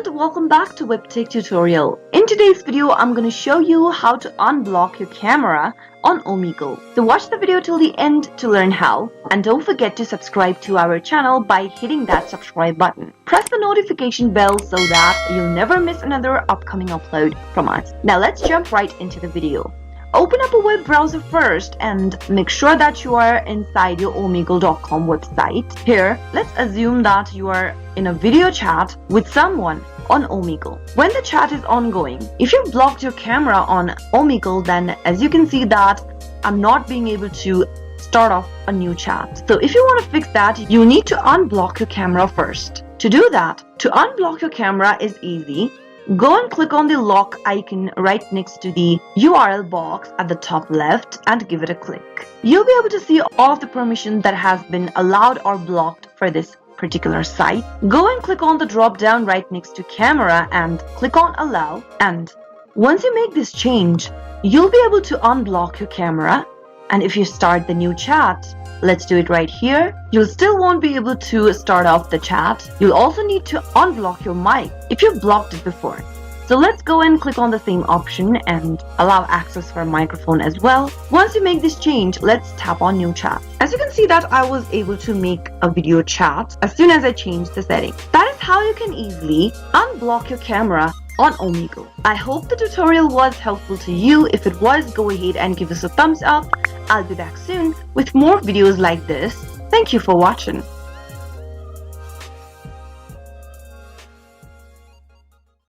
and welcome back to Webtech Tutorial. In today's video, I'm going to show you how to unblock your camera on Omegle. So watch the video till the end to learn how, and don't forget to subscribe to our channel by hitting that subscribe button. Press the notification bell so that you'll never miss another upcoming upload from us. Now let's jump right into the video. Open up a web browser first and make sure that you are inside your omegle.com website. Here, let's assume that you are in a video chat with someone on Omegle. When the chat is ongoing, if you blocked your camera on Omegle, then as you can see that I'm not being able to start off a new chat. So if you want to fix that, you need to unblock your camera first. To do that, to unblock your camera is easy. Go and click on the lock icon right next to the URL box at the top left and give it a click. You'll be able to see all of the permissions that has been allowed or blocked for this particular site. Go and click on the drop down right next to camera and click on allow, and once you make this change, you'll be able to unblock your camera. And if you start the new chat, let's do it right here, you'll still won't be able to start off the chat. You'll also need to unblock your mic if you blocked it before. So let's go and click on the same option and allow access for a microphone as well. Once you make this change, let's tap on new chat. As you can see that I was able to make a video chat as soon as I changed the setting. That is how you can easily unblock your camera on Omegle. I hope the tutorial was helpful to you. If it was, go ahead and give us a thumbs up. I'll be back soon with more videos like this. Thank you for watching.